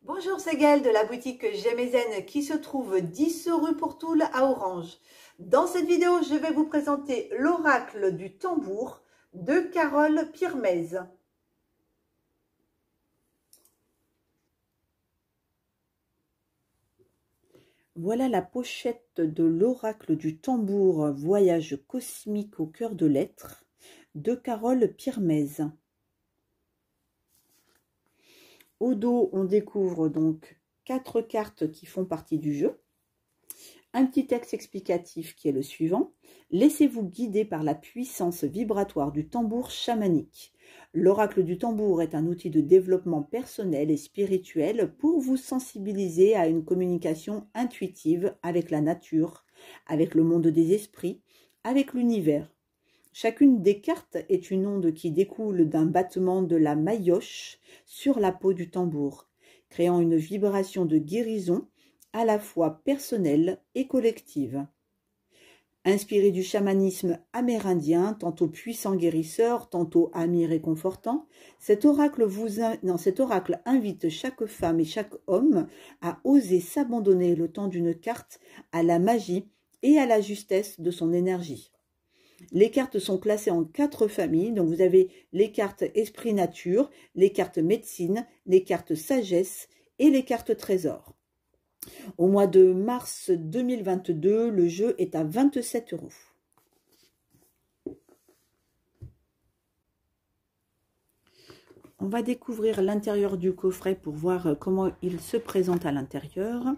Bonjour, c'est Gaëlle de la boutique J'aime Zen qui se trouve 10 rue Pourtoul à Orange. Dans cette vidéo, je vais vous présenter l'oracle du tambour de Carole Pirmez. Voilà la pochette de l'oracle du tambour Voyage cosmique au cœur de l'être de Carole Pirmez. Au dos, on découvre donc 4 cartes qui font partie du jeu. Un petit texte explicatif qui est le suivant. Laissez-vous guider par la puissance vibratoire du tambour chamanique. L'oracle du tambour est un outil de développement personnel et spirituel pour vous sensibiliser à une communication intuitive avec la nature, avec le monde des esprits, avec l'univers. Chacune des cartes est une onde qui découle d'un battement de la maillotche sur la peau du tambour, créant une vibration de guérison à la fois personnelle et collective. Inspiré du chamanisme amérindien, tantôt puissant guérisseur, tantôt ami réconfortant, cet oracle invite chaque femme et chaque homme à oser s'abandonner le temps d'une carte à la magie et à la justesse de son énergie. Les cartes sont classées en 4 familles, donc vous avez les cartes Esprit Nature, les cartes Médecine, les cartes Sagesse et les cartes Trésor. Au mois de mars 2022, le jeu est à 27 €. On va découvrir l'intérieur du coffret pour voir comment il se présente à l'intérieur.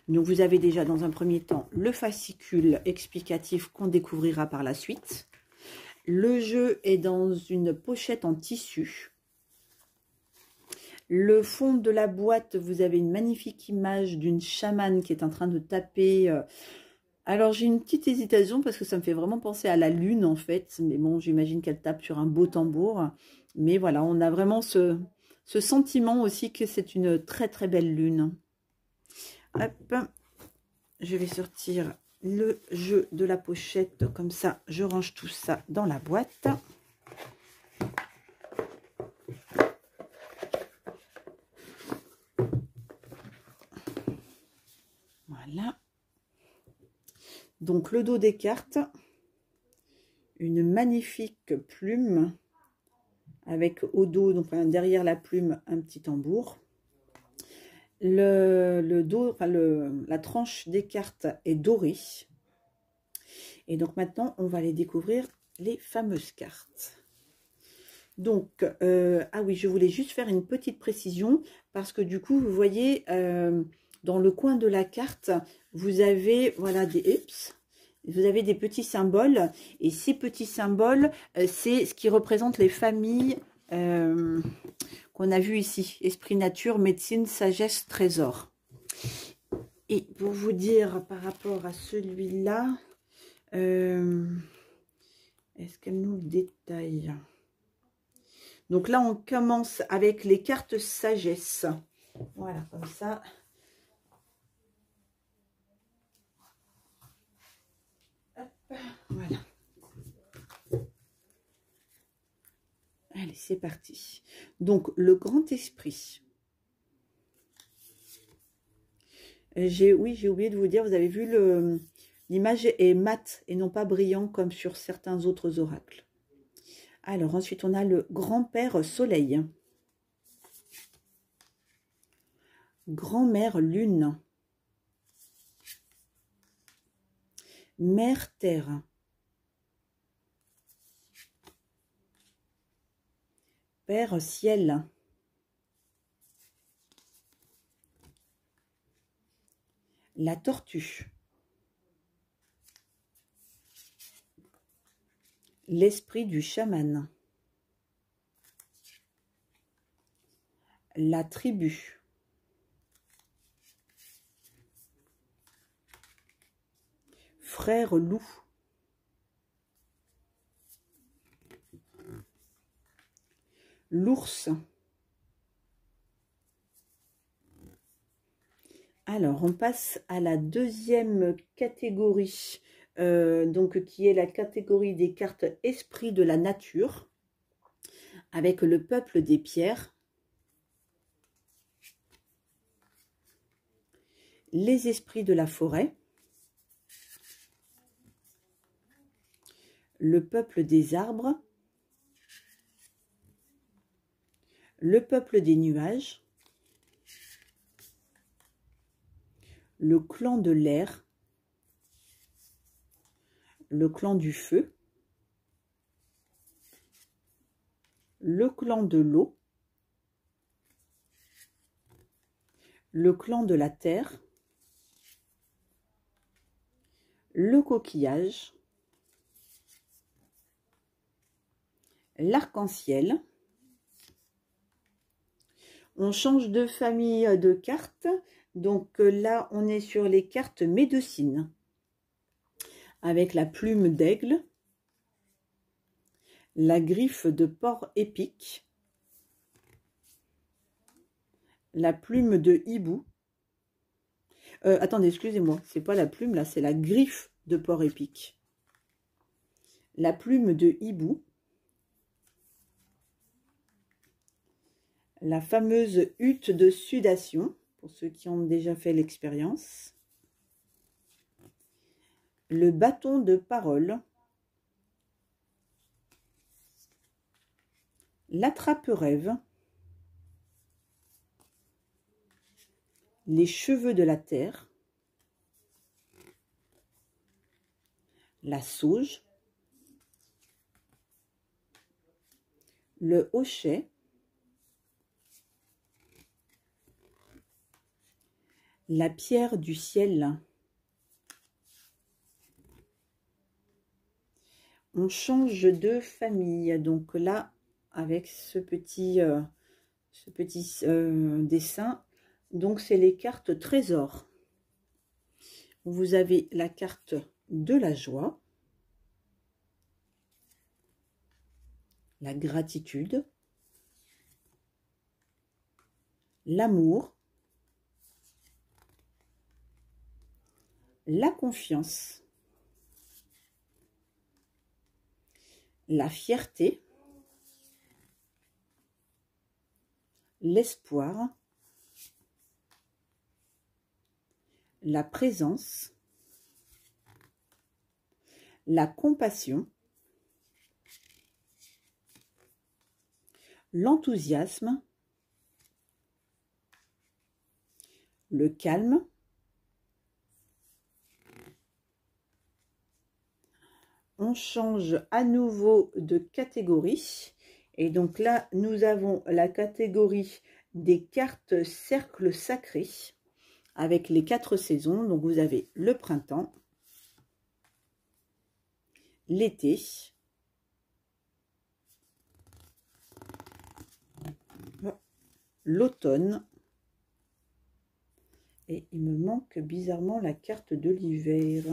Donc vous avez déjà dans un premier temps le fascicule explicatif qu'on découvrira par la suite. Le jeu est dans une pochette en tissu. Le fond de la boîte, vous avez une magnifique image d'une chamane qui est en train de taper. Alors j'ai une petite hésitation parce que ça me fait vraiment penser à la lune en fait. Mais bon, j'imagine qu'elle tape sur un beau tambour. Mais voilà, on a vraiment ce sentiment aussi que c'est une très très belle lune. Hop, je vais sortir le jeu de la pochette. Comme ça, je range tout ça dans la boîte. Voilà. Donc le dos des cartes, une magnifique plume avec au dos, donc derrière la plume, un petit tambour. Le dos, la tranche des cartes est dorée. Et donc maintenant, on va aller découvrir les fameuses cartes. Donc, ah oui, je voulais juste faire une petite précision parce que du coup, vous voyez, dans le coin de la carte, vous avez, voilà, vous avez des petits symboles. Et ces petits symboles, c'est ce qui représente les familles qu'on a vu ici. Esprit, nature, médecine, sagesse, trésor. Et pour vous dire par rapport à celui-là, est-ce qu'elle nous détaille? Donc là, on commence avec les cartes sagesse. Voilà, comme ça. Hop, voilà. Allez, c'est parti. Donc, le grand esprit. Oui, j'ai oublié de vous dire, vous avez vu, l'image est mate et non pas brillant comme sur certains autres oracles. Alors, ensuite, on a le grand-père soleil. Grand-mère lune. Mère terre. Père ciel. La tortue. L'esprit du chaman. La tribu. Frère loup. L'ours. Alors, on passe à la deuxième catégorie, donc qui est la catégorie des cartes esprit de la nature, avec le peuple des pierres. les esprits de la forêt, le peuple des arbres, le peuple des nuages, le clan de l'air, le clan du feu, le clan de l'eau, le clan de la terre, le coquillage, l'arc-en-ciel. On change de famille de cartes. Donc là, on est sur les cartes médecine avec la plume d'aigle, la griffe de porc épic, la plume de hibou. Attendez, excusez-moi, c'est pas la plume, là, c'est la griffe de porc épic. La plume de hibou. La fameuse hutte de sudation, pour ceux qui ont déjà fait l'expérience. Le bâton de parole. L'attrape-rêve. Les cheveux de la terre. La sauge. Le hochet. La pierre du ciel. On change de famille. Donc là, avec ce petit dessin, donc c'est les cartes trésors. Vous avez la carte de la joie, la gratitude, l'amour, la confiance, la fierté, l'espoir, la présence, la compassion, l'enthousiasme, le calme, on change à nouveau de catégorie. Et donc là, nous avons la catégorie des cartes cercles sacrés avec les 4 saisons. Donc vous avez le printemps, l'été, l'automne et il me manque bizarrement la carte de l'hiver.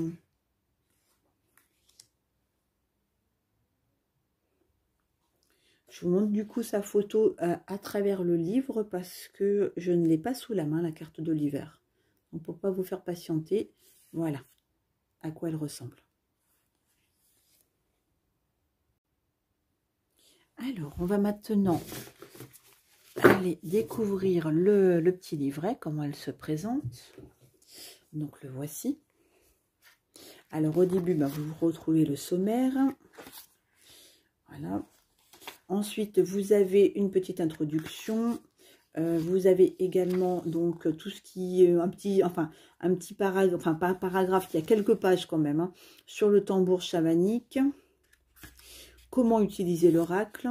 Je vous montre du coup sa photo à travers le livre parce que je ne l'ai pas sous la main, la carte de l'hiver. Donc pour ne pas vous faire patienter, voilà à quoi elle ressemble. Alors, on va maintenant aller découvrir le petit livret, comment elle se présente. Donc le voici. Alors au début, vous retrouvez le sommaire. Voilà. Ensuite, vous avez une petite introduction. Vous avez également donc tout ce qui est un petit paragraphe, enfin pas un paragraphe, il y a quelques pages quand même, hein, sur le tambour chamanique. Comment utiliser l'oracle.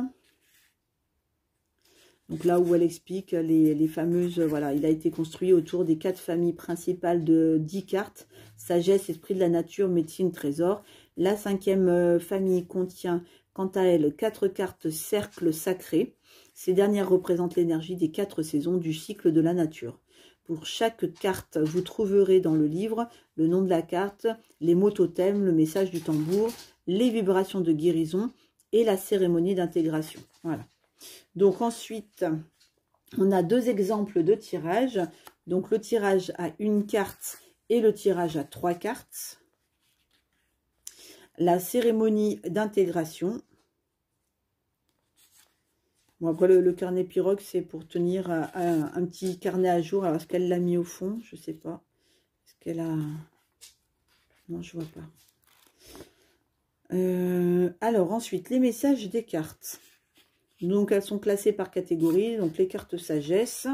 Donc là où elle explique les fameuses, voilà, il a été construit autour des 4 familles principales de 10 cartes. Sagesse, esprit de la nature, médecine, trésor. La 5e famille contient quant à elle 4 cartes cercles sacrés. Ces dernières représentent l'énergie des 4 saisons du cycle de la nature. Pour chaque carte, vous trouverez dans le livre le nom de la carte, les mots totems, le message du tambour, les vibrations de guérison et la cérémonie d'intégration. Voilà. Donc ensuite, on a 2 exemples de tirage. Donc le tirage à 1 carte et le tirage à 3 cartes. La cérémonie d'intégration. Bon, après le carnet pirogue, c'est pour tenir un petit carnet à jour. Alors est-ce qu'elle l'a mis au fond? Je ne sais pas. qu'elle a... Non, je vois pas. Alors, ensuite, les messages des cartes. Donc, elles sont classées par catégorie. Donc, les cartes sagesse.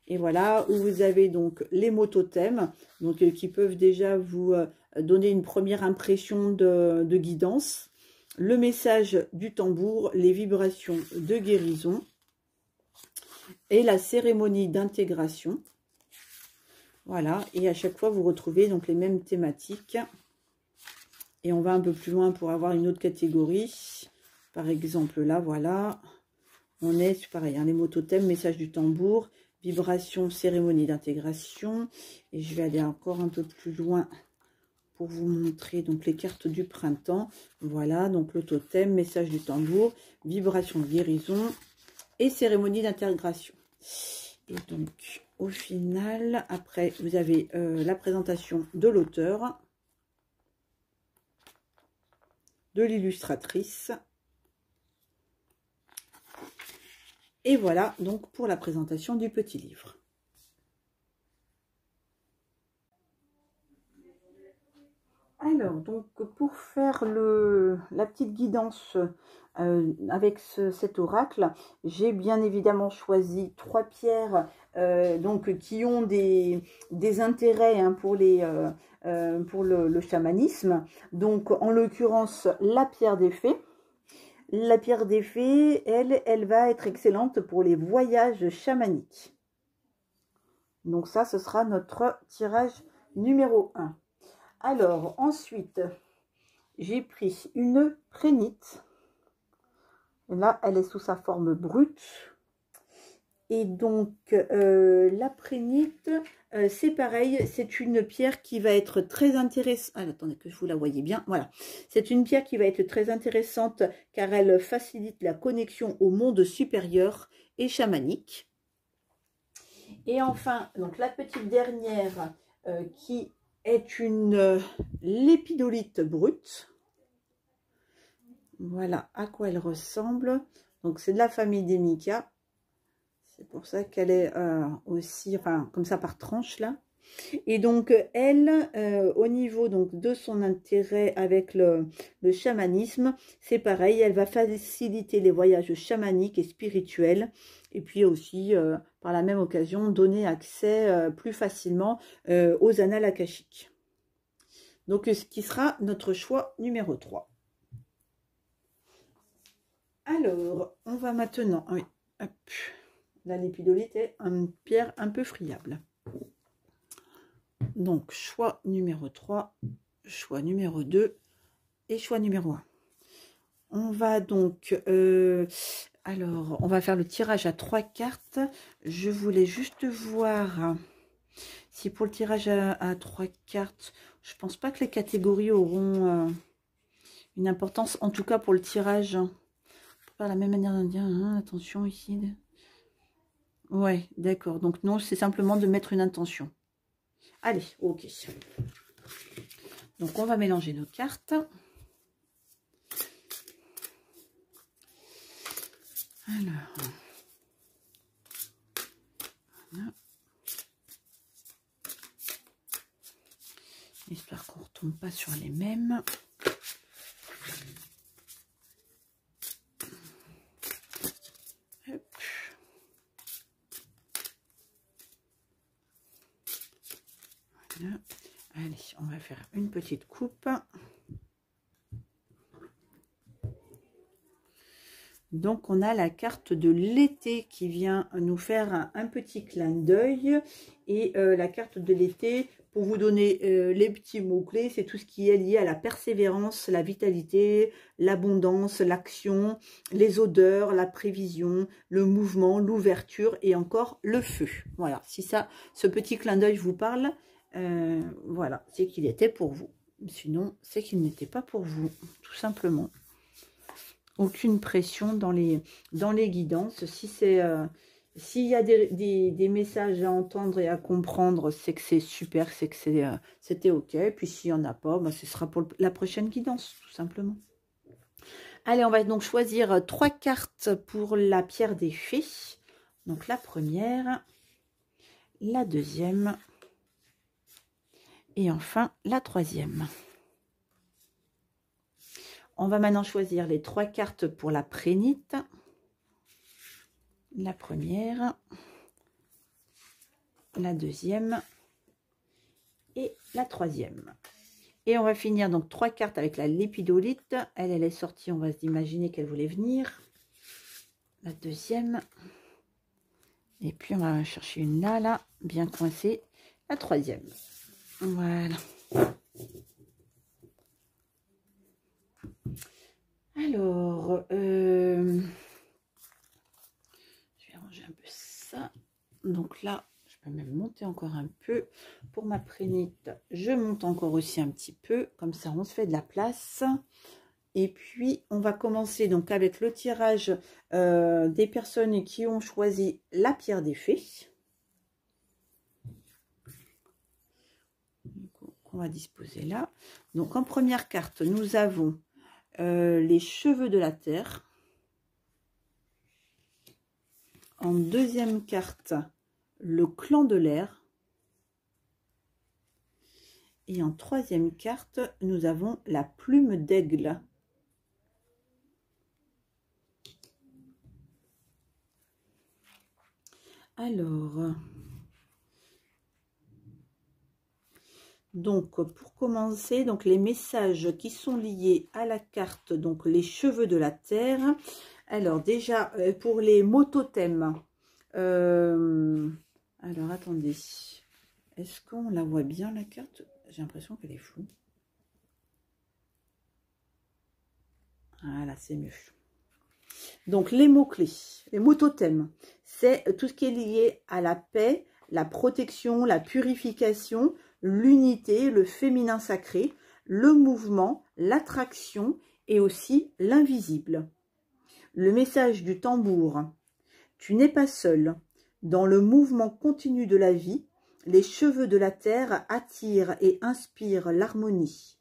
Et voilà, où vous avez donc les mots totems. Donc, qui peuvent déjà vous donner une première impression de guidance. Le message du tambour, les vibrations de guérison. Et la cérémonie d'intégration. Voilà, et à chaque fois, vous retrouvez donc les mêmes thématiques. Et on va un peu plus loin pour avoir une autre catégorie. Par exemple, là, voilà. On est, pareil, hein, les mots totems, message du tambour, vibration, cérémonie d'intégration. Et je vais aller encore un peu plus loin pour vous montrer donc les cartes du printemps. Voilà, donc le totem, message du tambour, vibration de guérison et cérémonie d'intégration. Et donc, au final, après, vous avez la présentation de l'auteur, de l'illustratrice. Et voilà, donc, pour la présentation du petit livre. Alors, donc, pour faire la petite guidance avec cet oracle, j'ai bien évidemment choisi 3 pierres donc, qui ont des intérêts hein, pour le chamanisme. Donc, en l'occurrence, la pierre des fées. La pierre des fées, elle va être excellente pour les voyages chamaniques. Donc ça, ce sera notre tirage numéro 1. Alors, ensuite, j'ai pris une prénite. Là, elle est sous sa forme brute. Et donc, la prénite, c'est pareil, c'est une pierre qui va être très intéressante. Ah, attendez que je vous la voyez bien. Voilà, c'est une pierre qui va être très intéressante car elle facilite la connexion au monde supérieur et chamanique. Et enfin, donc la petite dernière qui est une lépidolite brute. Voilà à quoi elle ressemble. Donc, c'est de la famille des Mica. C'est pour ça qu'elle est aussi, enfin, comme ça par tranche là. Et donc, elle, au niveau donc, de son intérêt avec le chamanisme, c'est pareil, elle va faciliter les voyages chamaniques et spirituels. Et puis aussi, par la même occasion, donner accès plus facilement aux annales akashiques. Donc, ce qui sera notre choix numéro 3. Alors, on va maintenant... Oui, hop. La lépidolite est une pierre un peu friable. Donc, choix numéro 3, choix numéro 2 et choix numéro 1. On va donc... alors, on va faire le tirage à 3 cartes. Je voulais juste voir si pour le tirage à 3 cartes, je pense pas que les catégories auront une importance. En tout cas, pour le tirage, pas la même manière de dire, hein, attention ici... Ouais, d'accord. Donc non, c'est simplement de mettre une intention. Allez, ok. Donc on va mélanger nos cartes. Alors. Voilà. J'espère qu'on ne retombe pas sur les mêmes. Voilà. Allez, on va faire une petite coupe. Donc, on a la carte de l'été qui vient nous faire un petit clin d'œil. Et la carte de l'été, pour vous donner les petits mots-clés, c'est tout ce qui est lié à la persévérance, la vitalité, l'abondance, l'action, les odeurs, la prévision, le mouvement, l'ouverture et encore le feu. Voilà, si ça, ce petit clin d'œil vous parle, voilà, c'est qu'il était pour vous. Sinon, c'est qu'il n'était pas pour vous, tout simplement. Aucune pression dans les guidances. Si c'est s'il y a des messages à entendre et à comprendre, c'est que c'est super, c'est que c'était ok. Puis s'il n'y en a pas, bah, ce sera pour la prochaine guidance, tout simplement. Allez, on va donc choisir 3 cartes pour la pierre des fées. Donc la première, la deuxième Et enfin, la troisième. On va maintenant choisir les 3 cartes pour la prénite. La première, la deuxième et la troisième. Et on va finir donc 3 cartes avec la lépidolite. Elle est sortie, on va s'imaginer qu'elle voulait venir. La deuxième. Et puis on va chercher une là, bien coincée. La troisième. Voilà. Alors, je vais ranger un peu ça. Donc là, je peux même monter encore un peu. Pour ma prénite, je monte encore aussi un petit peu. Comme ça, on se fait de la place. Et puis, on va commencer donc avec le tirage des personnes qui ont choisi la pierre des fées. On va disposer là. Donc, en première carte, nous avons les cheveux de la terre. En deuxième carte, le clan de l'air. Et en troisième carte, nous avons la plume d'aigle. Alors, donc pour commencer, donc les messages qui sont liés à la carte, donc les cheveux de la terre. Alors déjà, pour les mots totems, alors attendez, est-ce qu'on la voit bien la carte? J'ai l'impression qu'elle est floue. Voilà, c'est mieux. Donc les mots-clés, les mots totems, c'est tout ce qui est lié à la paix, la protection, la purification, l'unité, le féminin sacré, le mouvement, l'attraction et aussi l'invisible. Le message du tambour. Tu n'es pas seul. Dans le mouvement continu de la vie, les cheveux de la terre attirent et inspirent l'harmonie.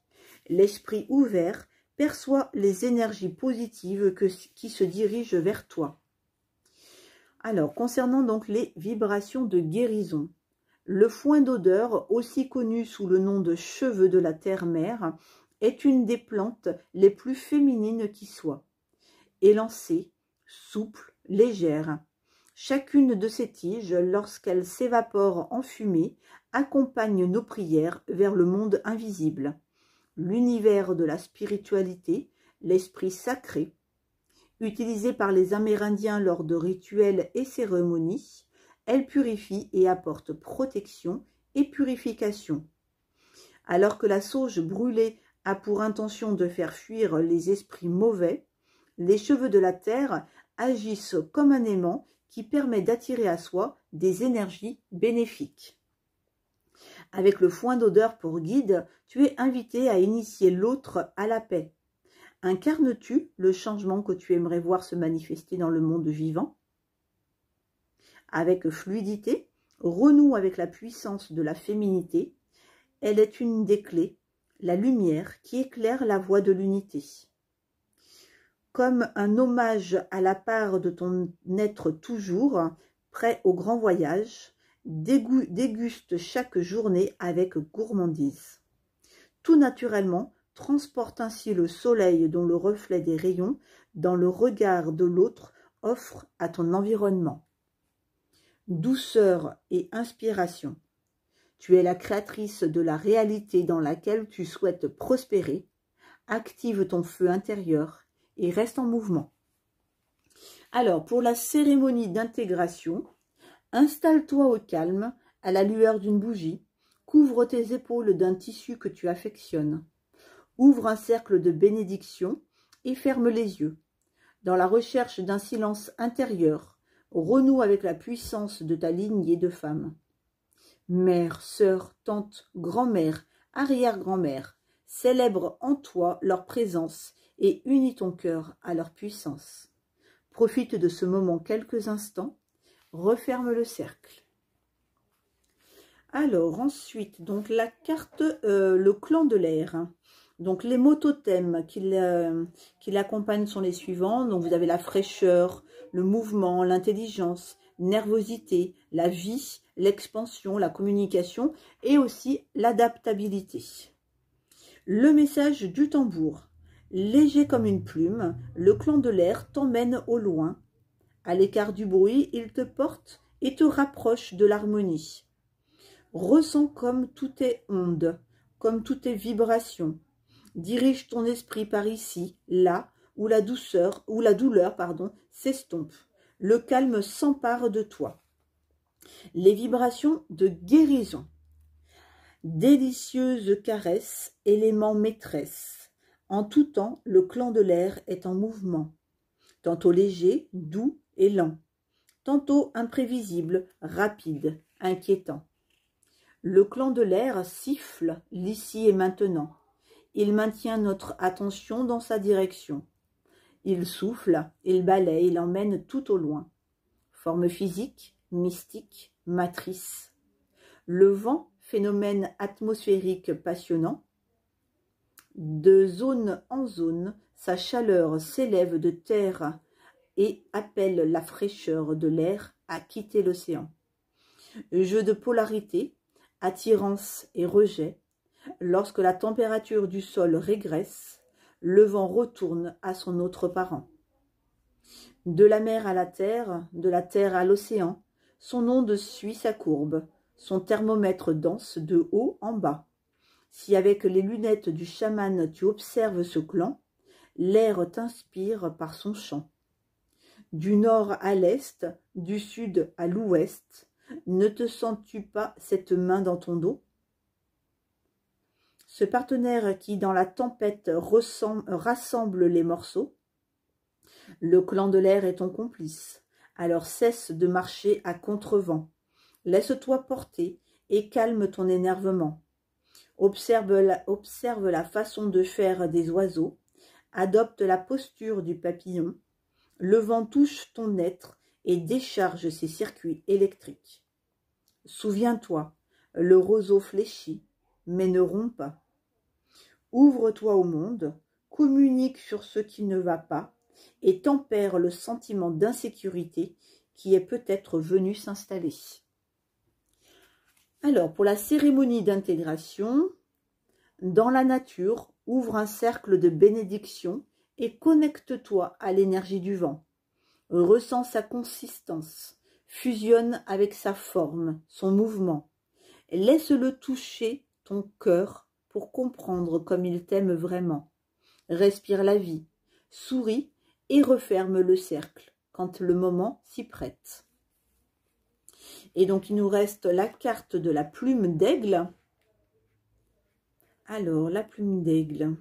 L'esprit ouvert perçoit les énergies positives qui se dirigent vers toi. Alors, concernant donc les vibrations de guérison, le foin d'odeur, aussi connu sous le nom de cheveux de la terre-mère, est une des plantes les plus féminines qui soient. Élancée, souple, légère. Chacune de ces tiges, lorsqu'elles s'évaporent en fumée, accompagne nos prières vers le monde invisible. L'univers de la spiritualité, l'esprit sacré, utilisé par les Amérindiens lors de rituels et cérémonies, elle purifie et apporte protection et purification. Alors que la sauge brûlée a pour intention de faire fuir les esprits mauvais, les cheveux de la terre agissent comme un aimant qui permet d'attirer à soi des énergies bénéfiques. Avec le foin d'odeur pour guide, tu es invité à initier l'autre à la paix. Incarnes-tu le changement que tu aimerais voir se manifester dans le monde vivant? Avec fluidité, renoue avec la puissance de la féminité. Elle est une des clés, la lumière qui éclaire la voie de l'unité. Comme un hommage à la part de ton être toujours, prêt au grand voyage, déguste chaque journée avec gourmandise. Tout naturellement, transporte ainsi le soleil dont le reflet des rayons dans le regard de l'autre offre à ton environnement. Douceur et inspiration. Tu es la créatrice de la réalité dans laquelle tu souhaites prospérer. Active ton feu intérieur et reste en mouvement. Alors, pour la cérémonie d'intégration, installe-toi au calme, à la lueur d'une bougie, couvre tes épaules d'un tissu que tu affectionnes. Ouvre un cercle de bénédiction et ferme les yeux. Dans la recherche d'un silence intérieur, renoue avec la puissance de ta lignée de femmes. Mère, sœur, tante, grand-mère, arrière-grand-mère, célèbre en toi leur présence et unis ton cœur à leur puissance. Profite de ce moment quelques instants, referme le cercle. Alors ensuite, donc la carte, le clan de l'air. Donc les mots totems qui l'accompagnent sont les suivants. Donc vous avez la fraîcheur, le mouvement, l'intelligence, nervosité, la vie, l'expansion, la communication et aussi l'adaptabilité. Le message du tambour. Léger comme une plume, le clan de l'air t'emmène au loin. À l'écart du bruit, il te porte et te rapproche de l'harmonie. Ressens comme tout est onde, comme tout est vibration. Dirige ton esprit par ici, là, où la douleur, s'estompe. Le calme s'empare de toi. Les vibrations de guérison. Délicieuse caresse, élément maîtresse. En tout temps, le clan de l'air est en mouvement. Tantôt léger, doux et lent. Tantôt imprévisible, rapide, inquiétant. Le clan de l'air siffle l'ici et maintenant. Il maintient notre attention dans sa direction. Il souffle, il balaye, il emmène tout au loin. Forme physique, mystique, matrice. Le vent, phénomène atmosphérique passionnant. De zone en zone, sa chaleur s'élève de terre et appelle la fraîcheur de l'air à quitter l'océan. Jeu de polarité, attirance et rejet. Lorsque la température du sol régresse, le vent retourne à son autre parent. De la mer à la terre, de la terre à l'océan, son onde suit sa courbe, son thermomètre danse de haut en bas. Si avec les lunettes du chaman tu observes ce clan, l'air t'inspire par son chant. Du nord à l'est, du sud à l'ouest, ne te sens-tu pas cette main dans ton dos? Ce partenaire qui, dans la tempête, rassemble les morceaux. Le clan de l'air est ton complice. Alors cesse de marcher à contre-vent. Laisse-toi porter et calme ton énervement. Observe la façon de faire des oiseaux. Adopte la posture du papillon. Le vent touche ton être et décharge ses circuits électriques. Souviens-toi, le roseau fléchit, mais ne rompt pas. Ouvre-toi au monde, communique sur ce qui ne va pas et tempère le sentiment d'insécurité qui est peut-être venu s'installer. Alors, pour la cérémonie d'intégration, dans la nature, ouvre un cercle de bénédiction et connecte-toi à l'énergie du vent. Ressens sa consistance, fusionne avec sa forme, son mouvement. Laisse-le toucher ton cœur pour comprendre comme il t'aime vraiment. Respire la vie, souris et referme le cercle quand le moment s'y prête. Et donc, il nous reste la carte de la plume d'aigle. Alors, la plume d'aigle.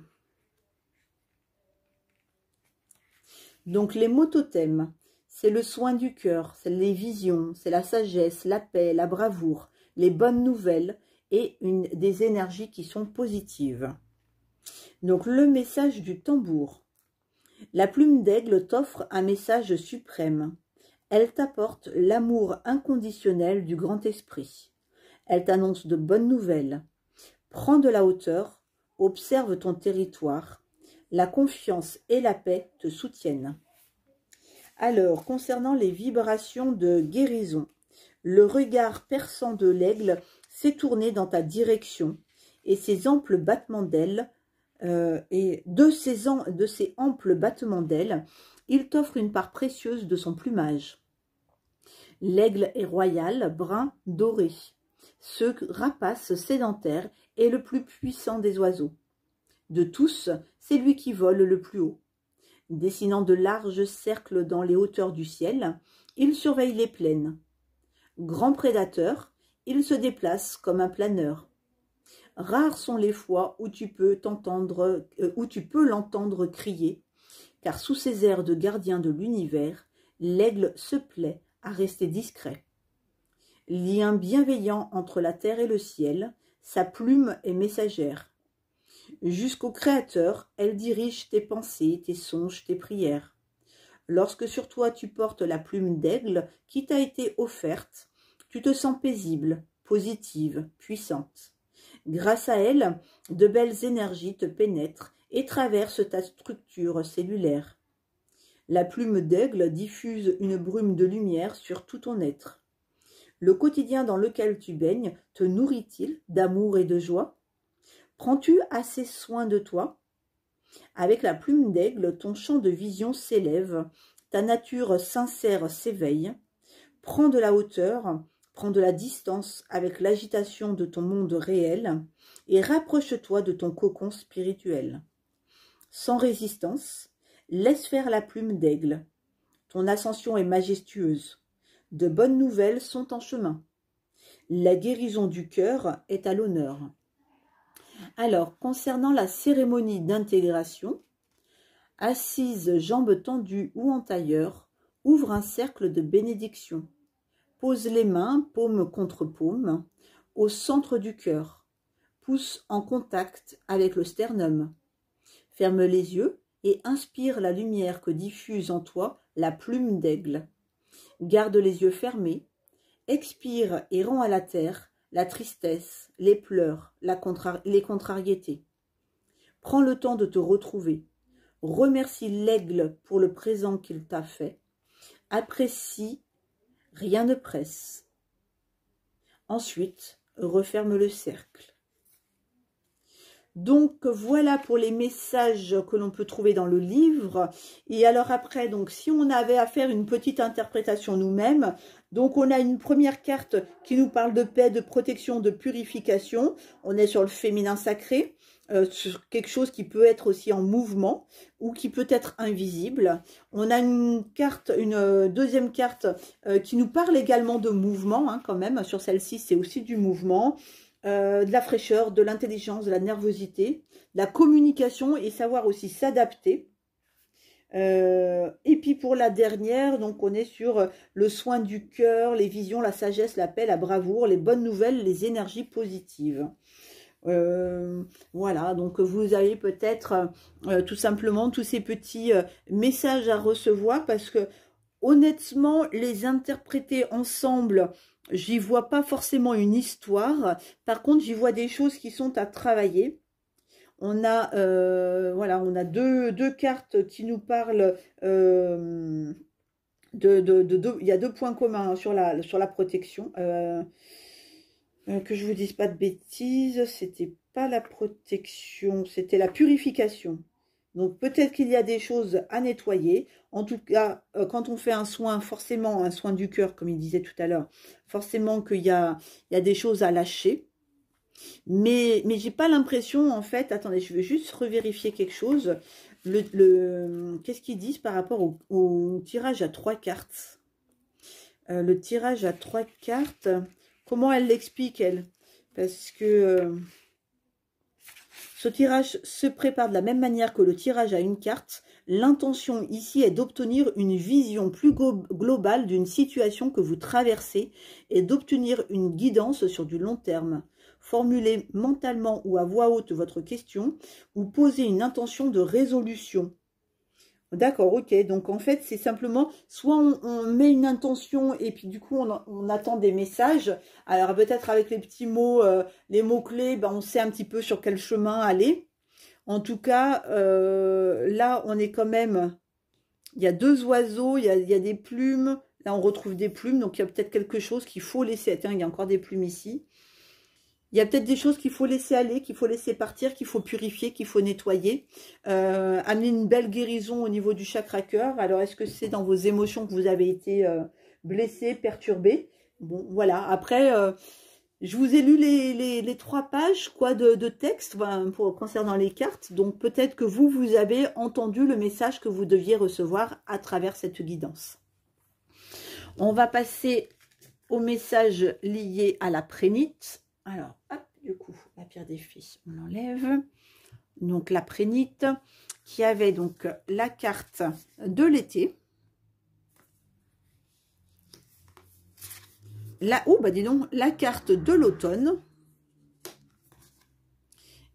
Donc, les mots totems, c'est le soin du cœur, c'est les visions, c'est la sagesse, la paix, la bravoure, les bonnes nouvelles et des énergies qui sont positives. Donc, le message du tambour. La plume d'aigle t'offre un message suprême. Elle t'apporte l'amour inconditionnel du grand esprit. Elle t'annonce de bonnes nouvelles. Prends de la hauteur, observe ton territoire. La confiance et la paix te soutiennent. Alors, concernant les vibrations de guérison, le regard perçant de l'aigle s'est tourné dans ta direction et ses amples battements d'ailes, de ces amples battements d'ailes, il t'offre une part précieuse de son plumage. L'aigle est royal, brun, doré. Ce rapace sédentaire est le plus puissant des oiseaux. De tous, c'est lui qui vole le plus haut. Dessinant de larges cercles dans les hauteurs du ciel, il surveille les plaines. Grand prédateur, il se déplace comme un planeur. Rares sont les fois où tu peux l'entendre crier, car sous ses airs de gardien de l'univers, l'aigle se plaît à rester discret. Lien bienveillant entre la terre et le ciel, sa plume est messagère. Jusqu'au Créateur, elle dirige tes pensées, tes songes, tes prières. Lorsque sur toi tu portes la plume d'aigle qui t'a été offerte, tu te sens paisible, positive, puissante. Grâce à elle, de belles énergies te pénètrent et traversent ta structure cellulaire. La plume d'aigle diffuse une brume de lumière sur tout ton être. Le quotidien dans lequel tu baignes te nourrit-il d'amour et de joie? Prends-tu assez soin de toi? Avec la plume d'aigle, ton champ de vision s'élève, ta nature sincère s'éveille. Prends de la hauteur, prends de la distance avec l'agitation de ton monde réel et rapproche-toi de ton cocon spirituel. Sans résistance, laisse faire la plume d'aigle. Ton ascension est majestueuse. De bonnes nouvelles sont en chemin. La guérison du cœur est à l'honneur. Alors, concernant la cérémonie d'intégration, assise, jambes tendues ou en tailleur, ouvre un cercle de bénédiction. Pose les mains, paume contre paume, au centre du cœur. Pousse en contact avec le sternum. Ferme les yeux et inspire la lumière que diffuse en toi la plume d'aigle. Garde les yeux fermés. Expire et rends à la terre la tristesse, les pleurs, les contrariétés. Prends le temps de te retrouver. Remercie l'aigle pour le présent qu'il t'a fait. Apprécie, rien ne presse. Ensuite, referme le cercle. Donc voilà pour les messages que l'on peut trouver dans le livre. Et alors après, donc si on avait à faire une petite interprétation nous-mêmes, donc on a une première carte qui nous parle de paix, de protection, de purification. On est sur le féminin sacré, sur quelque chose qui peut être aussi en mouvement ou qui peut être invisible. On a une carte, une deuxième carte qui nous parle également de mouvement, hein, quand même. Sur celle-ci, c'est aussi du mouvement. De la fraîcheur, de l'intelligence, de la nervosité, de la communication et savoir aussi s'adapter. Et puis pour la dernière, donc on est sur le soin du cœur, les visions, la sagesse, la paix, la bravoure, les bonnes nouvelles, les énergies positives. Voilà, donc vous avez peut-être tout simplement tous ces petits messages à recevoir parce que honnêtement, les interpréter ensemble, j'y vois pas forcément une histoire. Par contre, j'y vois des choses qui sont à travailler. On a, voilà, on a deux cartes qui nous parlent il y a deux points communs sur la protection. Que je vous dise pas de bêtises, c'était pas la protection, c'était la purification. Donc peut-être qu'il y a des choses à nettoyer. En tout cas, quand on fait un soin, forcément un soin du cœur, comme il disait tout à l'heure, forcément qu'il y a des choses à lâcher. Mais j'ai pas l'impression, en fait, attendez, je veux juste revérifier quelque chose. Qu'est-ce qu'ils disent par rapport au tirage à 3 cartes? Le tirage à 3 cartes, comment elle l'explique, elle? Parce que ce tirage se prépare de la même manière que le tirage à une carte. L'intention ici est d'obtenir une vision plus globale d'une situation que vous traversez et d'obtenir une guidance sur du long terme. Formulez mentalement ou à voix haute votre question ou posez une intention de résolution. D'accord, ok. Donc, en fait, c'est simplement, soit on met une intention et puis du coup, on attend des messages. Alors, peut-être avec les petits mots, les mots-clés, ben, on sait un petit peu sur quel chemin aller. En tout cas, là, on est quand même... Il y a 2 oiseaux, il y a des plumes. Là, on retrouve des plumes, donc il y a peut-être quelque chose qu'il faut laisser. Tiens, il y a encore des plumes ici. Il y a peut-être des choses qu'il faut laisser aller, qu'il faut laisser partir, qu'il faut purifier, qu'il faut nettoyer. Amener une belle guérison au niveau du chakra cœur. Alors, est-ce que c'est dans vos émotions que vous avez été blessé, perturbé? Bon, voilà. Après, je vous ai lu les 3 pages quoi, de texte concernant les cartes. Donc, peut-être que vous avez entendu le message que vous deviez recevoir à travers cette guidance. On va passer au message lié à la prénite. Alors, hop, du coup, la pierre des fées, on l'enlève. Donc, la prénite, qui avait donc la carte de l'été. Dis donc, la carte de l'automne.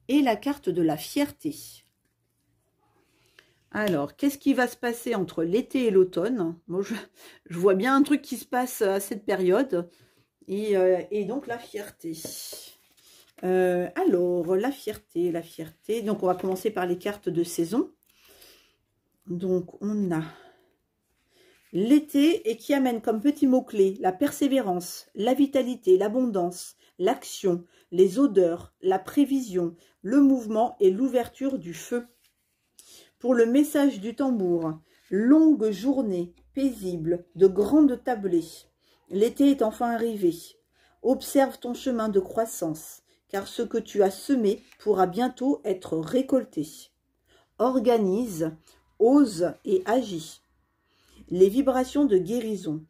Et la carte de la fierté. Alors, qu'est-ce qui va se passer entre l'été et l'automne? Moi, je vois bien un truc qui se passe à cette période. Et donc, la fierté. Alors, la fierté. Donc, on va commencer par les cartes de saison. Donc, on a L'été et qui amène comme petit mot-clé la persévérance, la vitalité, l'abondance, l'action, les odeurs, la prévision, le mouvement et l'ouverture du feu. Pour le message du tambour, longue journée, paisible, de grandes tablées. L'été est enfin arrivé. Observe ton chemin de croissance, car ce que tu as semé pourra bientôt être récolté. Organise, ose et agis. Les vibrations de guérison.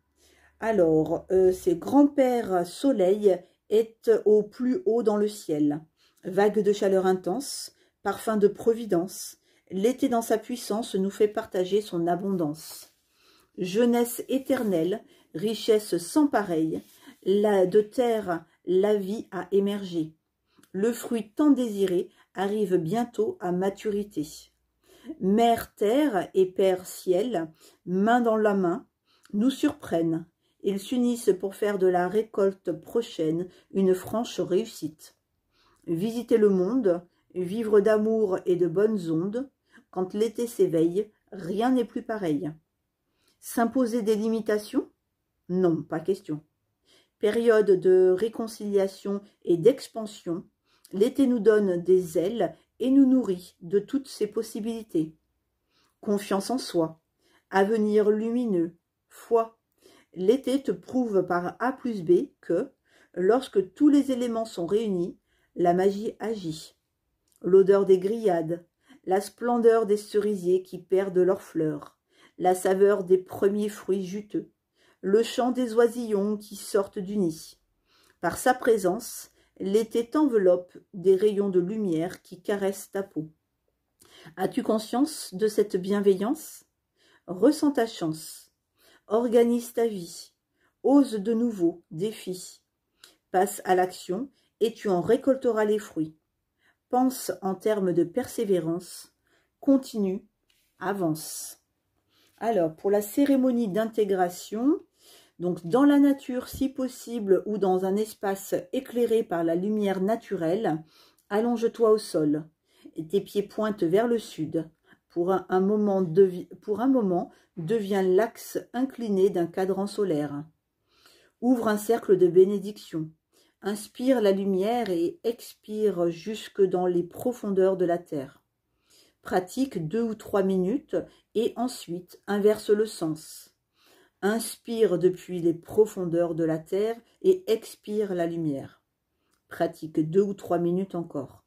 Alors, c'est grand-père soleil est au plus haut dans le ciel. Vague de chaleur intense, parfum de providence. L'été dans sa puissance nous fait partager son abondance. Jeunesse éternelle, richesse sans pareille, de terre la vie a émergé. Le fruit tant désiré arrive bientôt à maturité. Mère terre et Père ciel, main dans la main, nous surprennent. Ils s'unissent pour faire de la récolte prochaine une franche réussite. Visiter le monde, vivre d'amour et de bonnes ondes, quand l'été s'éveille, rien n'est plus pareil. S'imposer des limitations? Non, pas question. Période de réconciliation et d'expansion, l'été nous donne des ailes et nous nourrit de toutes ses possibilités. Confiance en soi, avenir lumineux, foi. L'été te prouve par A plus B que, lorsque tous les éléments sont réunis, la magie agit. L'odeur des grillades, la splendeur des cerisiers qui perdent leurs fleurs, la saveur des premiers fruits juteux, le chant des oisillons qui sortent du nid. Par sa présence, l'été t'enveloppe des rayons de lumière qui caressent ta peau. As-tu conscience de cette bienveillance? Ressens ta chance. Organise ta vie. Ose de nouveaux défis. Passe à l'action et tu en récolteras les fruits. Pense en termes de persévérance. Continue, avance. Alors, pour la cérémonie d'intégration, donc dans la nature si possible ou dans un espace éclairé par la lumière naturelle, allonge-toi au sol et tes pieds pointent vers le sud. Pour un moment, deviens l'axe incliné d'un cadran solaire. Ouvre un cercle de bénédiction. Inspire la lumière et expire jusque dans les profondeurs de la terre. Pratique 2 ou 3 minutes et ensuite inverse le sens. Inspire depuis les profondeurs de la terre et expire la lumière. Pratique 2 ou 3 minutes encore.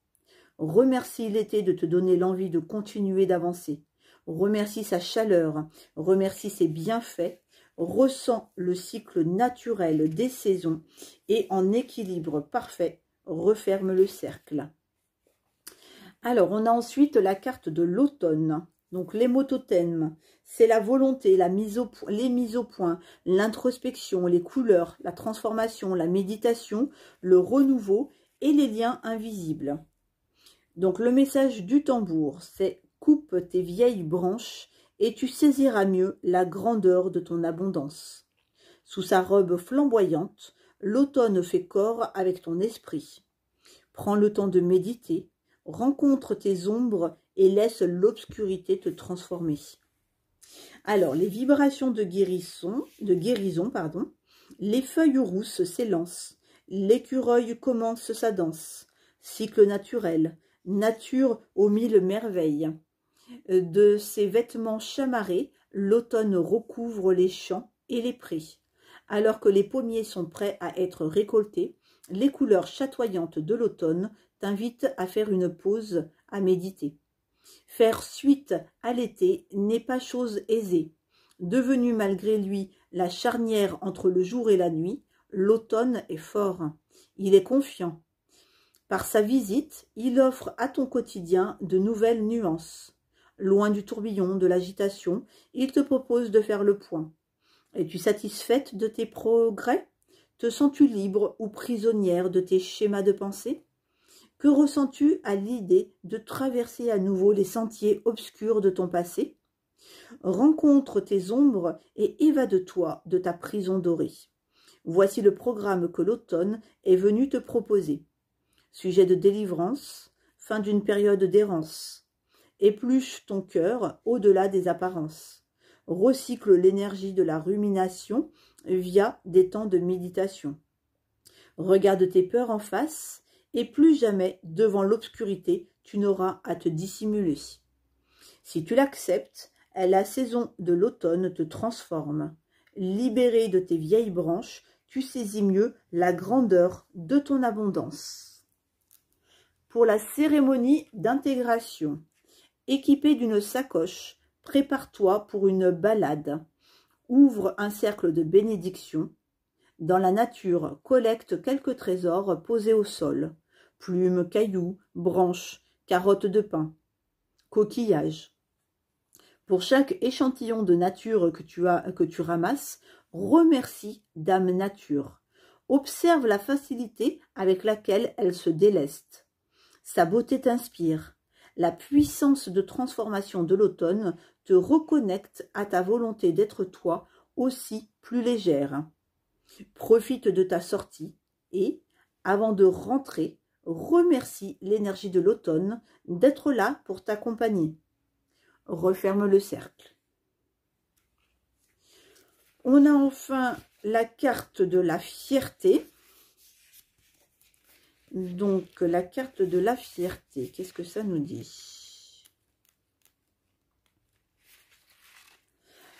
Remercie l'été de te donner l'envie de continuer d'avancer. Remercie sa chaleur, remercie ses bienfaits. Ressens le cycle naturel des saisons et en équilibre parfait, referme le cercle. Alors, on a ensuite la carte de l'automne. Donc, les mots totems, c'est la volonté, les mises au point, l'introspection, les couleurs, la transformation, la méditation, le renouveau et les liens invisibles. Donc, le message du tambour, c'est « coupe tes vieilles branches » et tu saisiras mieux la grandeur de ton abondance. Sous sa robe flamboyante, l'automne fait corps avec ton esprit. Prends le temps de méditer, rencontre tes ombres et laisse l'obscurité te transformer. Alors, les vibrations de guérison, les feuilles rousses s'élancent, l'écureuil commence sa danse, cycle naturel, nature aux 1000 merveilles. De ses vêtements chamarrés, l'automne recouvre les champs et les prés. Alors que les pommiers sont prêts à être récoltés, les couleurs chatoyantes de l'automne t'invitent à faire une pause, à méditer. Faire suite à l'été n'est pas chose aisée. Devenu malgré lui la charnière entre le jour et la nuit, l'automne est fort. Il est confiant. Par sa visite, il offre à ton quotidien de nouvelles nuances. Loin du tourbillon, de l'agitation, il te propose de faire le point. Es-tu satisfaite de tes progrès? Te sens-tu libre ou prisonnière de tes schémas de pensée? Que ressens-tu à l'idée de traverser à nouveau les sentiers obscurs de ton passé? Rencontre tes ombres et évade-toi de ta prison dorée. Voici le programme que l'automne est venu te proposer. Sujet de délivrance, fin d'une période d'errance. Épluche ton cœur au-delà des apparences. Recycle l'énergie de la rumination via des temps de méditation. Regarde tes peurs en face et plus jamais devant l'obscurité tu n'auras à te dissimuler. Si tu l'acceptes, la saison de l'automne te transforme. Libéré de tes vieilles branches, tu saisis mieux la grandeur de ton abondance. Pour la cérémonie d'intégration, équipé d'une sacoche, prépare-toi pour une balade. Ouvre un cercle de bénédiction. Dans la nature, collecte quelques trésors posés au sol. Plumes, cailloux, branches, carottes de pin, coquillages. Pour chaque échantillon de nature que tu ramasses, remercie Dame Nature. Observe la facilité avec laquelle elle se déleste. Sa beauté t'inspire. La puissance de transformation de l'automne te reconnecte à ta volonté d'être toi aussi plus légère. Profite de ta sortie et, avant de rentrer, remercie l'énergie de l'automne d'être là pour t'accompagner. Referme le cercle. On a enfin la carte de la fierté. Donc, la carte de la fierté, qu'est-ce que ça nous dit?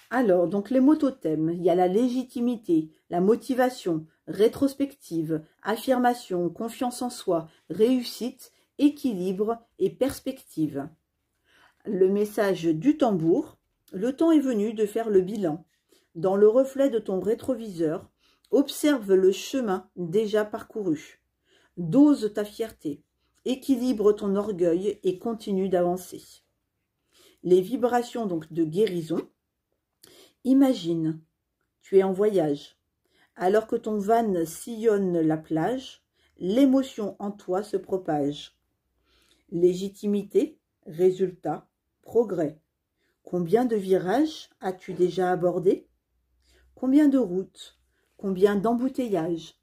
Alors, donc les mots totems, il y a la légitimité, la motivation, rétrospective, affirmation, confiance en soi, réussite, équilibre et perspective. Le message du tambour, le temps est venu de faire le bilan. Dans le reflet de ton rétroviseur, observe le chemin déjà parcouru. Dose ta fierté, équilibre ton orgueil et continue d'avancer. Les vibrations donc de guérison. Imagine, tu es en voyage. Alors que ton van sillonne la plage, l'émotion en toi se propage. Légitimité, résultat, progrès. Combien de virages as-tu déjà abordés? Combien de routes? Combien d'embouteillages?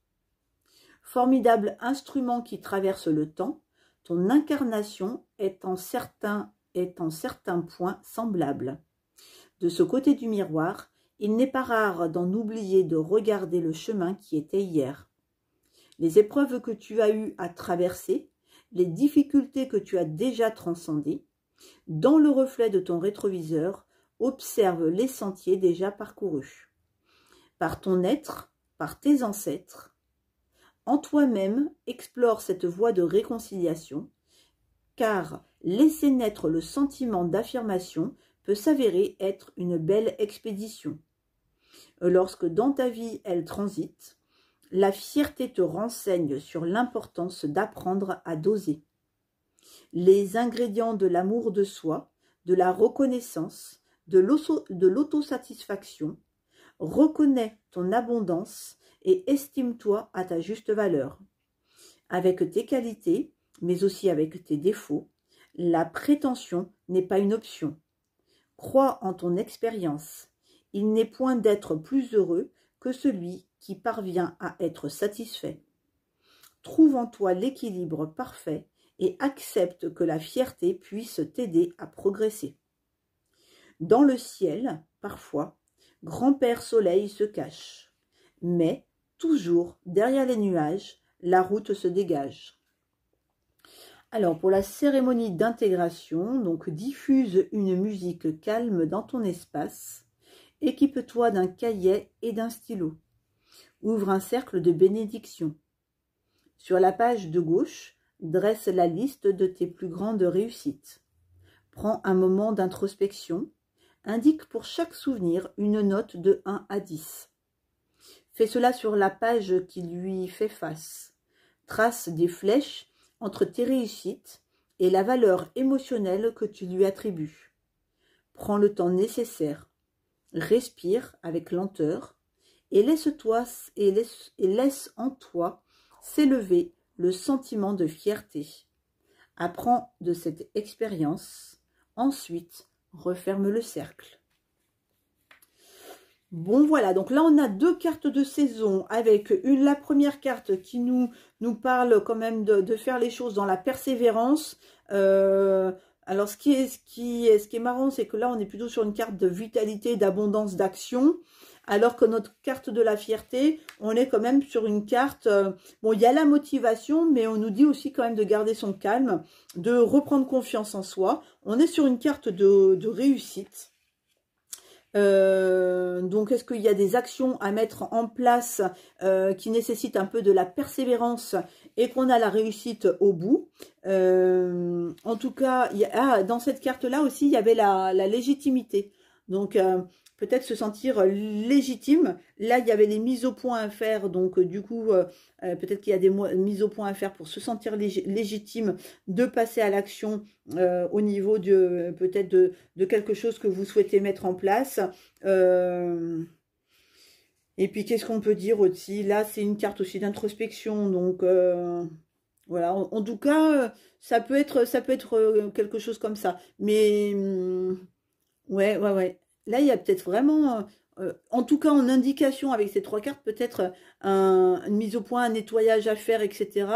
Formidable instrument qui traverse le temps, ton incarnation est en certains points semblable. De ce côté du miroir, il n'est pas rare d'en oublier de regarder le chemin qui était hier. Les épreuves que tu as eues à traverser, les difficultés que tu as déjà transcendées, dans le reflet de ton rétroviseur, observe les sentiers déjà parcourus. Par ton être, par tes ancêtres, en toi-même, explore cette voie de réconciliation, car laisser naître le sentiment d'affirmation peut s'avérer être une belle expédition. Lorsque dans ta vie elle transite, la fierté te renseigne sur l'importance d'apprendre à doser. Les ingrédients de l'amour de soi, de la reconnaissance, de l'autosatisfaction. Reconnais ton abondance et estime-toi à ta juste valeur. Avec tes qualités, mais aussi avec tes défauts, la prétention n'est pas une option. Crois en ton expérience. Il n'est point d'être plus heureux que celui qui parvient à être satisfait. Trouve en toi l'équilibre parfait et accepte que la fierté puisse t'aider à progresser. Dans le ciel, parfois, Grand-Père Soleil se cache, mais toujours derrière les nuages, la route se dégage. Alors, pour la cérémonie d'intégration, donc diffuse une musique calme dans ton espace. Équipe-toi d'un cahier et d'un stylo. Ouvre un cercle de bénédiction. Sur la page de gauche, dresse la liste de tes plus grandes réussites. Prends un moment d'introspection. Indique pour chaque souvenir une note de 1 à 10. Fais cela sur la page qui lui fait face. Trace des flèches entre tes réussites et la valeur émotionnelle que tu lui attribues. Prends le temps nécessaire. Respire avec lenteur et laisse en toi s'élever le sentiment de fierté. Apprends de cette expérience. Ensuite, referme le cercle. Bon, voilà, donc là on a deux cartes de saison avec la première carte qui nous parle quand même de faire les choses dans la persévérance, Alors, ce qui est marrant, c'est que là, on est plutôt sur une carte de vitalité, d'abondance, d'action. Alors que notre carte de la fierté, on est quand même sur une carte... bon, il y a la motivation, mais on nous dit aussi quand même de garder son calme, de reprendre confiance en soi. On est sur une carte de réussite. Donc, est-ce qu'il y a des actions à mettre en place qui nécessitent un peu de la persévérance et qu'on a la réussite au bout? En tout cas, dans cette carte-là aussi, il y avait la légitimité. Donc, peut-être se sentir légitime. Là, il y avait les mises au point à faire. Donc, du coup, peut-être qu'il y a des mises au point à faire pour se sentir légitime de passer à l'action au niveau de peut-être de quelque chose que vous souhaitez mettre en place. Et puis, qu'est-ce qu'on peut dire aussi? Là, c'est une carte aussi d'introspection. Donc, voilà. En tout cas, ça peut être quelque chose comme ça. Mais, ouais. Là, il y a peut-être vraiment, en tout cas en indication avec ces trois cartes, peut-être une mise au point, un nettoyage à faire, etc.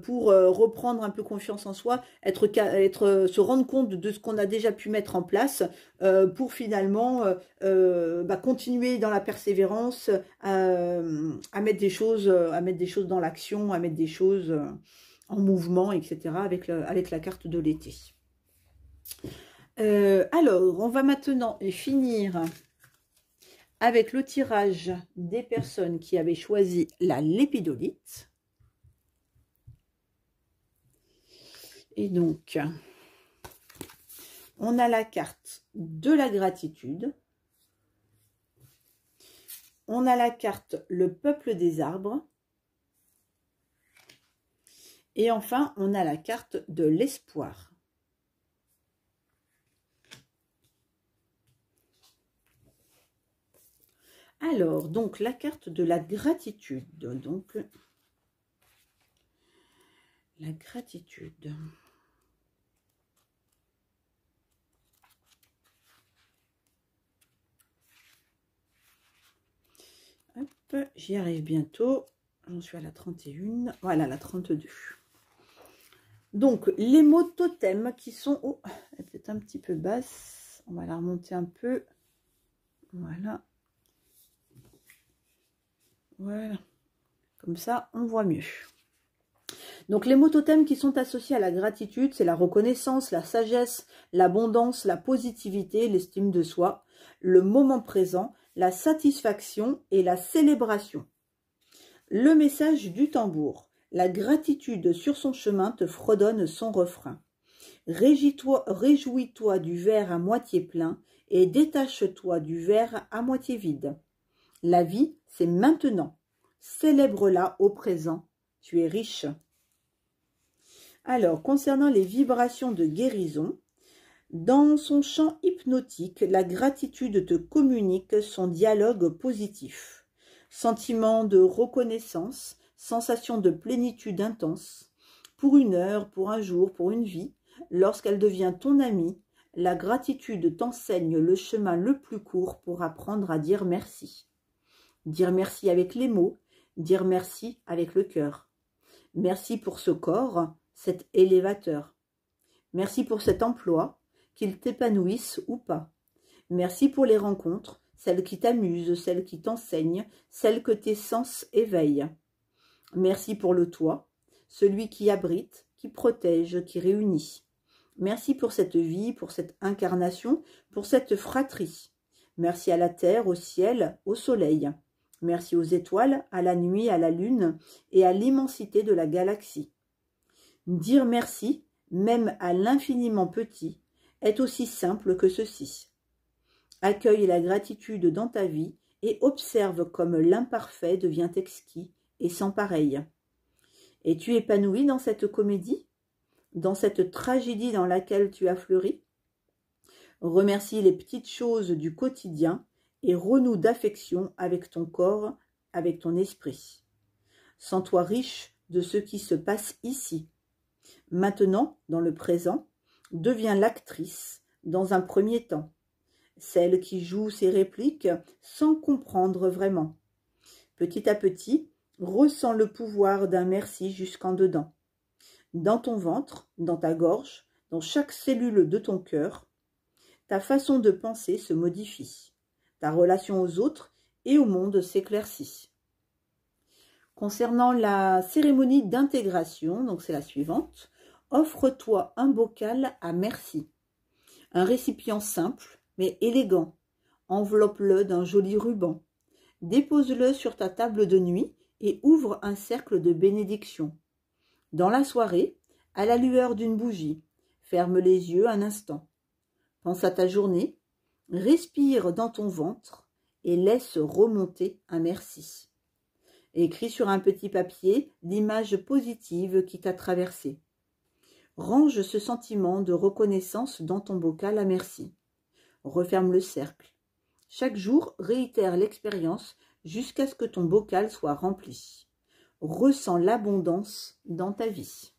Pour reprendre un peu confiance en soi, se rendre compte de ce qu'on a déjà pu mettre en place pour finalement continuer dans la persévérance, à mettre des choses dans l'action, à mettre des choses en mouvement, etc. avec la carte de l'été. Alors, on va maintenant finir avec le tirage des personnes qui avaient choisi la lépidolite. Et donc, on a la carte de la gratitude. On a la carte le peuple des arbres. Et enfin, on a la carte de l'espoir. Alors, donc, la carte de la gratitude. Donc, la gratitude. Hop, j'y arrive bientôt. J'en suis à la 31. Voilà, la 32. Donc, les mots totems qui sont... Oh, elle est peut-être un petit peu basse. On va la remonter un peu. Voilà. Voilà, comme ça, on voit mieux. Donc, les mots totems qui sont associés à la gratitude, c'est la reconnaissance, la sagesse, l'abondance, la positivité, l'estime de soi, le moment présent, la satisfaction et la célébration. Le message du tambour. La gratitude sur son chemin te fredonne son refrain. Réjouis-toi du verre à moitié plein et détache-toi du verre à moitié vide. La vie, c'est maintenant. Célèbre-la au présent. Tu es riche. Alors, concernant les vibrations de guérison, dans son champ hypnotique, la gratitude te communique son dialogue positif. Sentiment de reconnaissance, sensation de plénitude intense. Pour une heure, pour un jour, pour une vie, lorsqu'elle devient ton amie, la gratitude t'enseigne le chemin le plus court pour apprendre à dire merci. Dire merci avec les mots, dire merci avec le cœur. Merci pour ce corps, cet élévateur. Merci pour cet emploi, qu'il t'épanouisse ou pas. Merci pour les rencontres, celles qui t'amusent, celles qui t'enseignent, celles que tes sens éveillent. Merci pour le toit, celui qui abrite, qui protège, qui réunit. Merci pour cette vie, pour cette incarnation, pour cette fratrie. Merci à la terre, au ciel, au soleil. Merci aux étoiles, à la nuit, à la lune et à l'immensité de la galaxie. Dire merci, même à l'infiniment petit, est aussi simple que ceci. Accueille la gratitude dans ta vie et observe comme l'imparfait devient exquis et sans pareil. Es-tu épanoui dans cette comédie, dans cette tragédie dans laquelle tu as fleuri? Remercie les petites choses du quotidien et renoue d'affection avec ton corps, avec ton esprit. Sens-toi riche de ce qui se passe ici. Maintenant, dans le présent, deviens l'actrice dans un premier temps, celle qui joue ses répliques sans comprendre vraiment. Petit à petit, ressens le pouvoir d'un merci jusqu'en dedans. Dans ton ventre, dans ta gorge, dans chaque cellule de ton cœur, ta façon de penser se modifie. Ta relation aux autres et au monde s'éclaircit. Concernant la cérémonie d'intégration, donc c'est la suivante, offre-toi un bocal à merci. Un récipient simple, mais élégant. Enveloppe-le d'un joli ruban. Dépose-le sur ta table de nuit et ouvre un cercle de bénédiction. Dans la soirée, à la lueur d'une bougie, ferme les yeux un instant. Pense à ta journée, respire dans ton ventre et laisse remonter un merci. Écris sur un petit papier l'image positive qui t'a traversé. Range ce sentiment de reconnaissance dans ton bocal à merci. Referme le cercle. Chaque jour, réitère l'expérience jusqu'à ce que ton bocal soit rempli. Ressens l'abondance dans ta vie.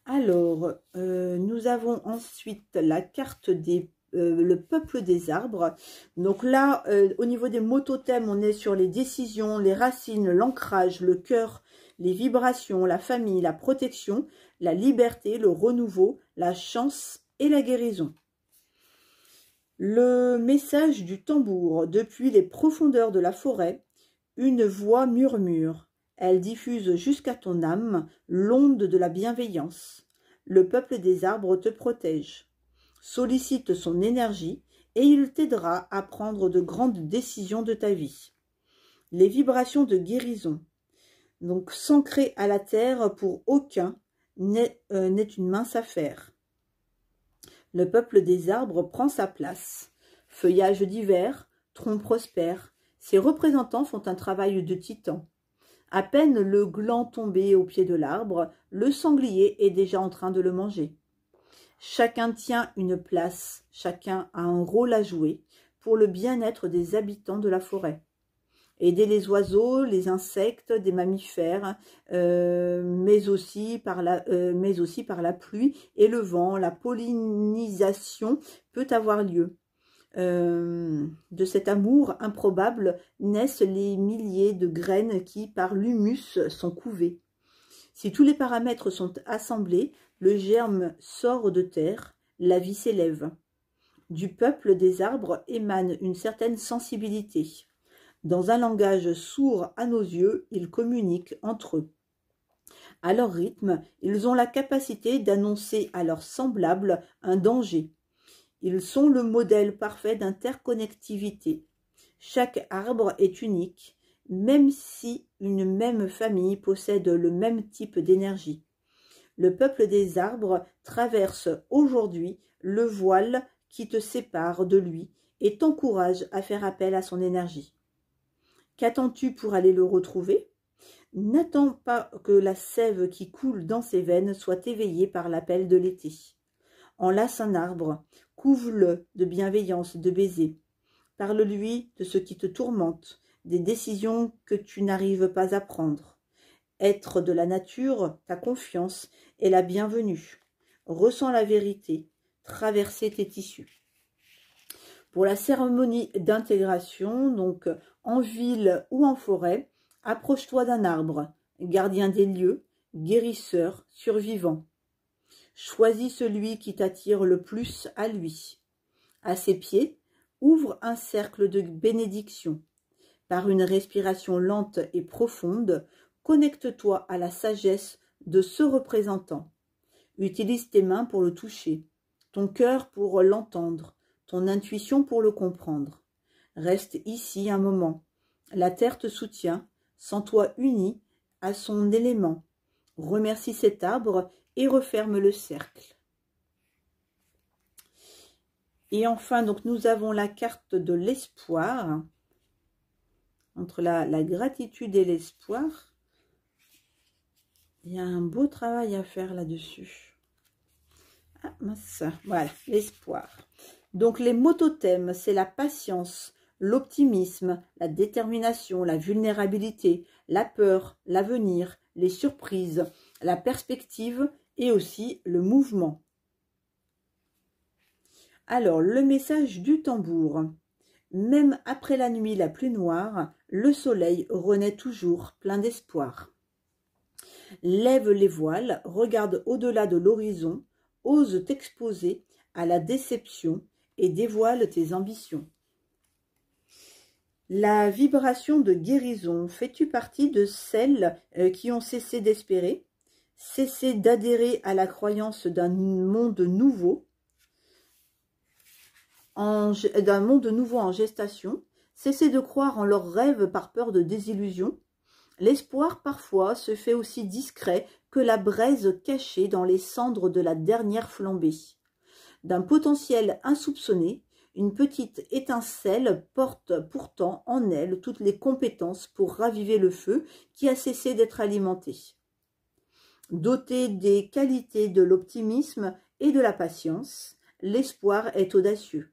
Alors, nous avons ensuite la carte des le peuple des arbres. Donc là, au niveau des mots totems, on est sur les décisions, les racines, l'ancrage, le cœur, les vibrations, la famille, la protection, la liberté, le renouveau, la chance et la guérison. Le message du tambour, depuis les profondeurs de la forêt, une voix murmure. Elle diffuse jusqu'à ton âme l'onde de la bienveillance. Le peuple des arbres te protège. Sollicite son énergie et il t'aidera à prendre de grandes décisions de ta vie. Les vibrations de guérison. Donc s'ancrer à la terre pour aucun n'est une mince affaire. Le peuple des arbres prend sa place. Feuillage divers, tronc prospère. Ses représentants font un travail de titan. À peine le gland tombé au pied de l'arbre, le sanglier est déjà en train de le manger. Chacun tient une place, chacun a un rôle à jouer pour le bien-être des habitants de la forêt. Aider les oiseaux, les insectes, des mammifères, mais aussi par la pluie et le vent. La pollinisation peut avoir lieu. De cet amour improbable naissent les milliers de graines qui, par l'humus, sont couvées. Si tous les paramètres sont assemblés, le germe sort de terre, la vie s'élève. Du peuple des arbres émane une certaine sensibilité. Dans un langage sourd à nos yeux, ils communiquent entre eux. À leur rythme, ils ont la capacité d'annoncer à leurs semblables un danger. Ils sont le modèle parfait d'interconnectivité. Chaque arbre est unique, même si une même famille possède le même type d'énergie. Le peuple des arbres traverse aujourd'hui le voile qui te sépare de lui et t'encourage à faire appel à son énergie. Qu'attends-tu pour aller le retrouver? N'attends pas que la sève qui coule dans ses veines soit éveillée par l'appel de l'été. Enlace un arbre, couvre-le de bienveillance, de baisers. Parle-lui de ce qui te tourmente, des décisions que tu n'arrives pas à prendre. Être de la nature, ta confiance est la bienvenue. Ressens la vérité, traverser tes tissus. Pour la cérémonie d'intégration, donc en ville ou en forêt, approche-toi d'un arbre, gardien des lieux, guérisseur, survivant. Choisis celui qui t'attire le plus à lui. À ses pieds, ouvre un cercle de bénédiction. Par une respiration lente et profonde, connecte-toi à la sagesse de ce représentant. Utilise tes mains pour le toucher, ton cœur pour l'entendre, ton intuition pour le comprendre. Reste ici un moment. La terre te soutient, sens-toi uni à son élément. Remercie cet arbre et referme le cercle. Et enfin, donc, nous avons la carte de l'espoir. Entre la gratitude et l'espoir, il y a un beau travail à faire là-dessus. Ah, mince. Voilà, l'espoir. Donc, les mots totems, c'est la patience, l'optimisme, la détermination, la vulnérabilité, la peur, l'avenir, les surprises, la perspective et aussi le mouvement. Alors, le message du tambour. Même après la nuit la plus noire, le soleil renaît toujours plein d'espoir. Lève les voiles, regarde au-delà de l'horizon, ose t'exposer à la déception et dévoile tes ambitions. La vibration de guérison, fais-tu partie de celles qui ont cessé d'espérer, cessé d'adhérer à la croyance d'un monde nouveau, en gestation, cessé de croire en leurs rêves par peur de désillusion? L'espoir parfois se fait aussi discret que la braise cachée dans les cendres de la dernière flambée. D'un potentiel insoupçonné, une petite étincelle porte pourtant en elle toutes les compétences pour raviver le feu qui a cessé d'être alimenté. Doté des qualités de l'optimisme et de la patience, l'espoir est audacieux.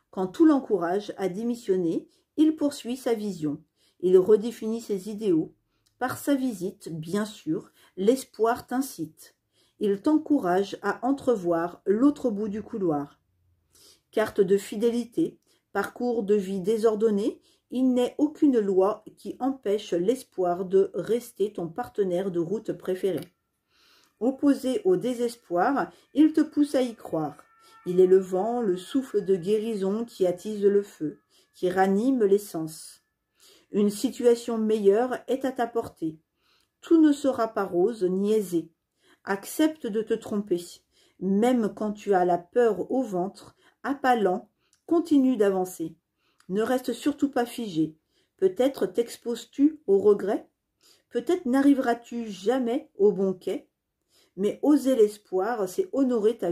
Quand tout l'encourage à démissionner, il poursuit sa vision, il redéfinit ses idéaux. Par sa visite, bien sûr, l'espoir t'incite. Il t'encourage à entrevoir l'autre bout du couloir. Carte de fidélité, parcours de vie désordonné, il n'est aucune loi qui empêche l'espoir de rester ton partenaire de route préféré. Opposé au désespoir, il te pousse à y croire. Il est le vent, le souffle de guérison qui attise le feu, qui ranime les sens. Une situation meilleure est à ta portée. Tout ne sera pas rose ni aisé. Accepte de te tromper. Même quand tu as la peur au ventre, à pas lents, continue d'avancer. Ne reste surtout pas figé. Peut-être t'exposes-tu au regret. Peut-être n'arriveras-tu jamais au bon quai. Mais oser l'espoir, c'est honorer ta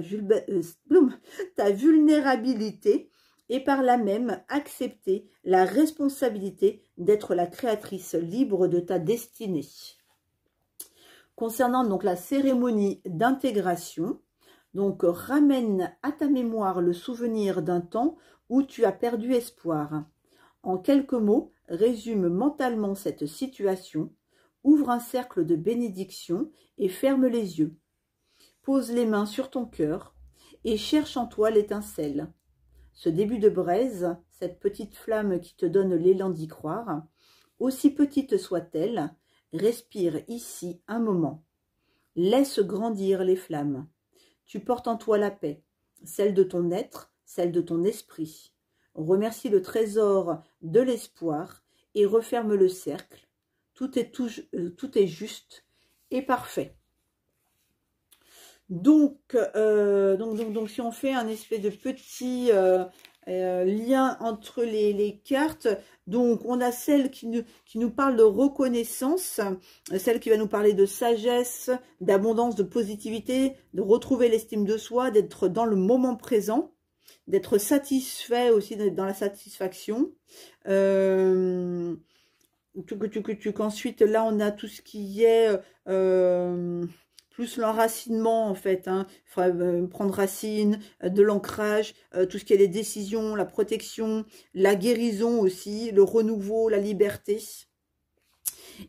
vulnérabilité et par là même accepter la responsabilité d'être la créatrice libre de ta destinée. Concernant donc la cérémonie d'intégration, donc ramène à ta mémoire le souvenir d'un temps où tu as perdu espoir. En quelques mots, résume mentalement cette situation, ouvre un cercle de bénédiction et ferme les yeux. Pose les mains sur ton cœur et cherche en toi l'étincelle. Ce début de braise, cette petite flamme qui te donne l'élan d'y croire, aussi petite soit-elle, respire ici un moment. Laisse grandir les flammes. Tu portes en toi la paix, celle de ton être, celle de ton esprit. Remercie le trésor de l'espoir et referme le cercle. Tout est juste et parfait. Donc, si on fait un espèce de petit lien entre les cartes, donc on a celle qui nous parle de reconnaissance, celle qui va nous parler de sagesse, d'abondance, de positivité, de retrouver l'estime de soi, d'être dans le moment présent, d'être satisfait aussi, d'être dans la satisfaction. Qu'ensuite, là, on a tout ce qui est plus l'enracinement, en fait. Hein. Il faudrait prendre racine, de l'ancrage, tout ce qui est les décisions, la protection, la guérison aussi, le renouveau, la liberté.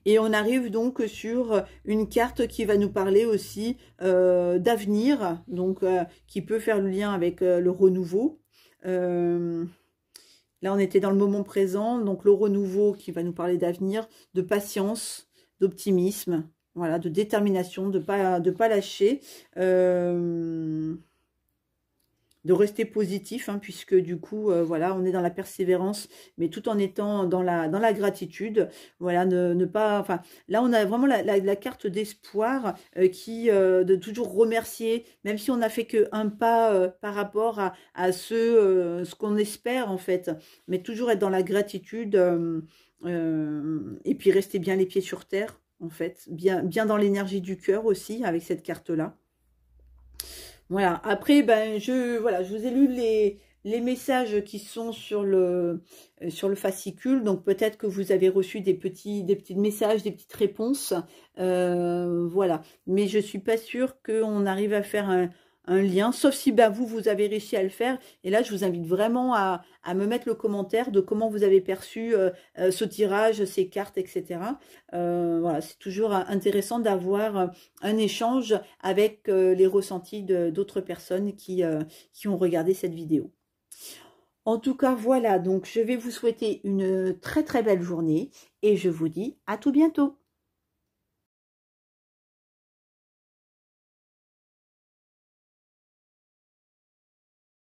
Et on arrive donc sur une carte qui va nous parler aussi d'avenir, donc qui peut faire le lien avec le renouveau. Là, on était dans le moment présent, donc le renouveau qui va nous parler d'avenir, de patience, d'optimisme, voilà, de détermination, de pas lâcher, de rester positif, hein, puisque du coup, voilà, on est dans la persévérance, mais tout en étant dans la gratitude, voilà, ne pas, enfin, là, on a vraiment la carte d'espoir de toujours remercier, même si on n'a fait qu'un pas par rapport à ce qu'on espère, en fait, mais toujours être dans la gratitude, et puis rester bien les pieds sur terre, en fait, bien dans l'énergie du cœur aussi, avec cette carte-là. Voilà, après, ben, je vous ai lu les messages qui sont sur le fascicule, donc peut-être que vous avez reçu des petits messages, des petites réponses, voilà. Mais je suis pas sûre qu'on arrive à faire un lien, sauf si ben, vous avez réussi à le faire. Et là, je vous invite vraiment à me mettre le commentaire de comment vous avez perçu ce tirage, ces cartes, etc. Voilà, c'est toujours intéressant d'avoir un échange avec les ressentis d'autres personnes qui ont regardé cette vidéo. En tout cas, voilà, donc je vais vous souhaiter une très très belle journée et je vous dis à tout bientôt.